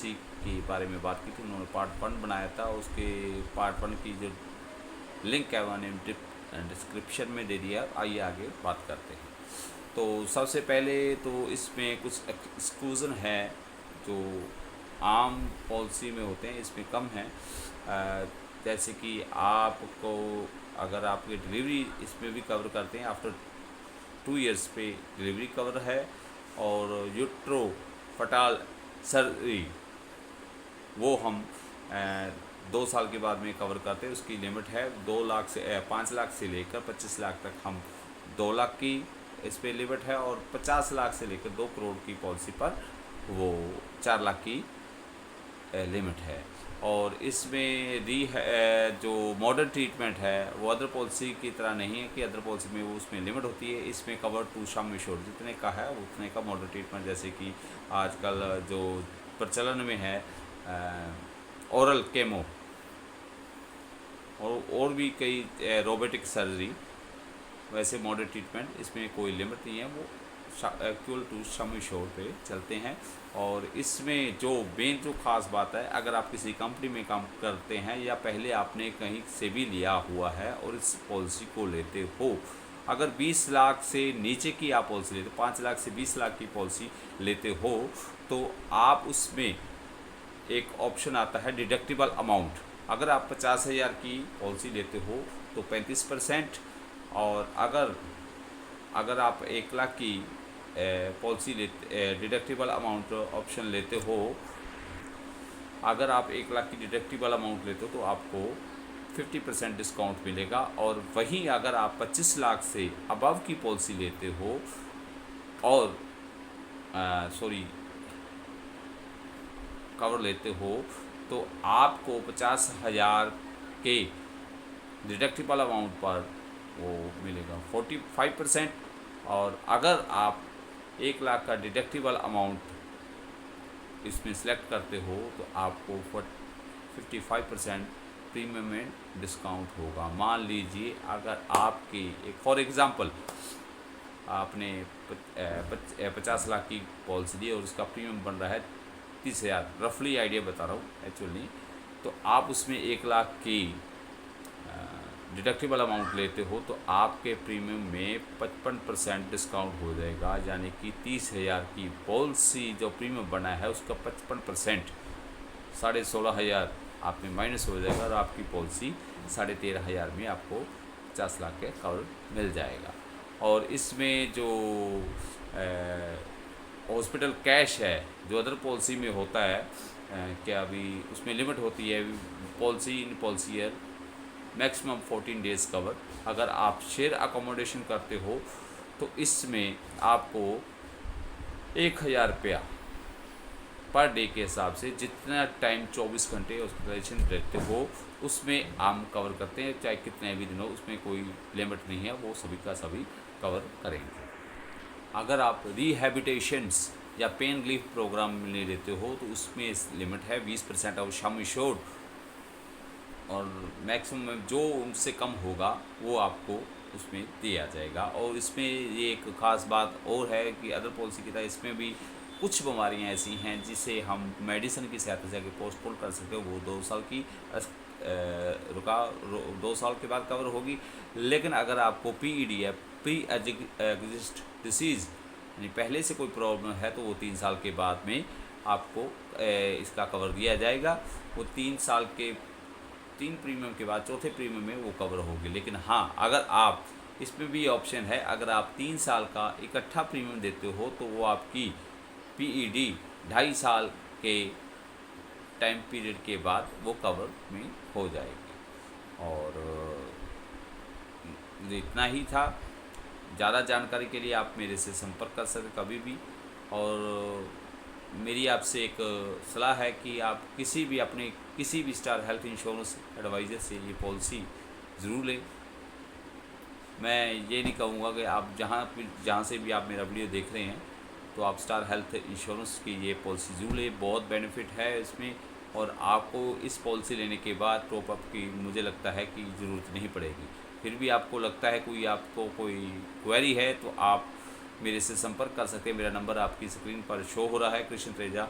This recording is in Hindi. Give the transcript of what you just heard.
इसी के बारे में बात की थी। उन्होंने पार्ट 1 बनाया था, उसके पार्ट 1 की जो लिंक है मैंने डिस्क्रिप्शन में दे दिया। आइए आगे बात करते हैं। तो सबसे पहले तो इसमें कुछ एक्सक्लूज़न है जो आम पॉलिसी में होते हैं, इसमें कम है। जैसे कि आपको अगर आपकी डिलीवरी इसमें भी कवर करते हैं, आफ्टर 2 इयर्स पे डिलीवरी कवर है। और यूट्रो फटाल सर्जरी वो हम 2 साल के बाद में कवर करते हैं। उसकी लिमिट है 2 लाख से 5 लाख से लेकर 25 लाख तक हम 2 लाख की इस पे लिमिट है। और 50 लाख से लेकर 2 करोड़ की पॉलिसी पर वो 4 लाख की लिमिट है। और इसमें जो मॉडर्न ट्रीटमेंट है वो अदर पॉलिसी की तरह नहीं है कि अदर पॉलिसी में वो उसमें लिमिट होती है। इसमें कवर टू सम एश्योर्ड जितने का है उतने का मॉडर्न ट्रीटमेंट, जैसे कि आजकल जो प्रचलन में है ओरल केमो और भी कई रोबोटिक सर्जरी, वैसे मॉडर्न ट्रीटमेंट इसमें कोई लिमिट नहीं है, वो एक्चुअल टू सम एश्योर्ड पे चलते हैं। और इसमें जो मेन जो ख़ास बात है, अगर आप किसी कंपनी में काम करते हैं या पहले आपने कहीं से भी लिया हुआ है और इस पॉलिसी को लेते हो, अगर 20 लाख से नीचे की आप पॉलिसी लेते हो, 5 लाख से 20 लाख की पॉलिसी लेते हो, तो आप उसमें एक ऑप्शन आता है डिडक्टिबल अमाउंट। अगर आप 50,000 की पॉलिसी लेते हो तो 35%। और अगर आप 1 लाख की पॉलिसी लेते डिडक्टिबल अमाउंट ऑप्शन लेते हो, अगर आप 1 लाख की डिडक्टिबल अमाउंट लेते हो तो आपको 50% डिस्काउंट मिलेगा। और वहीं अगर आप 25 लाख से अबव की पॉलिसी लेते हो और कवर लेते हो, तो आपको 50,000 के डिडक्टिबल अमाउंट पर वो मिलेगा 45%। और अगर आप 1 लाख का डिडक्टिबल अमाउंट इसमें सेलेक्ट करते हो तो आपको 55% प्रीमियम में डिस्काउंट होगा। मान लीजिए अगर आपकी एक फॉर एग्ज़ाम्पल आपने 50 लाख की पॉलिसी ली और उसका प्रीमियम बन रहा है 30,000, रफली आइडिया बता रहा हूँ एक्चुअली, तो आप उसमें 1 लाख की डिडक्टिबल अमाउंट लेते हो तो आपके प्रीमियम में 55% डिस्काउंट हो जाएगा। यानी कि 30,000 की पॉलिसी जो प्रीमियम बना है उसका 55% 16,500 आप में माइनस हो जाएगा और आपकी पॉलिसी 13,500 में आपको 50 लाख के कवर मिल जाएगा। और इसमें जो हॉस्पिटल कैश है जो अदर पॉलिसी में होता है, क्या अभी उसमें लिमिट होती है policy in policy year maximum 14 days cover. अगर आप शेयर अकोमोडेशन करते हो तो इसमें आपको 1,000 रुपया पर डे के हिसाब से जितना टाइम 24 घंटे हॉस्पिटलाइजेशन रहते हो उसमें हम कवर करते हैं, चाहे कितने भी दिन हो, उसमें कोई लिमिट नहीं है, वो सभी का सभी कवर करेंगे। अगर आप रिहैबिटेशंस या पेन रिलीफ प्रोग्राम ले लेते हो तो उसमें लिमिट है 20% ऑफ सम एश्योर्ड। और मैक्सिमम जो उनसे कम होगा वो आपको उसमें दिया जाएगा। और इसमें ये एक ख़ास बात और है कि अदर पॉलिसी की तरह इसमें भी कुछ बीमारियां ऐसी हैं जिसे हम मेडिसिन की सहायता से आगे पोस्टपोन कर सकते हो, वो 2 साल की 2 साल के बाद कवर होगी। लेकिन अगर आपको पीईडी है, प्री एग्जिस्ट डिसीज़, यानी पहले से कोई प्रॉब्लम है, तो वो 3 साल के बाद में आपको इसका कवर दिया जाएगा। वो 3 साल के 3 प्रीमियम के बाद चौथे प्रीमियम में वो कवर होगी। लेकिन हाँ, अगर आप इसमें भी ऑप्शन है, अगर आप 3 साल का इकट्ठा प्रीमियम देते हो तो वो आपकी पीईडी 2.5 साल के टाइम पीरियड के बाद वो कवर में हो जाएगी। और इतना ही था। ज़्यादा जानकारी के लिए आप मेरे से संपर्क कर सकते कभी भी। और मेरी आपसे एक सलाह है कि आप किसी भी स्टार हेल्थ इंश्योरेंस एडवाइज़र से ये पॉलिसी ज़रूर लें। मैं ये नहीं कहूँगा कि आप जहाँ से भी आप मेरा वीडियो देख रहे हैं तो आप स्टार हेल्थ इंश्योरेंस की ये पॉलिसी ज़रूर लें, बहुत बेनिफिट है इसमें। और आपको इस पॉलिसी लेने के बाद टॉप अप की मुझे लगता है कि ज़रूरत नहीं पड़ेगी। फिर भी आपको लगता है आपको कोई क्वेरी है तो आप मेरे से संपर्क कर सकते हैं। मेरा नंबर आपकी स्क्रीन पर शो हो रहा है, कृष्ण तेजा।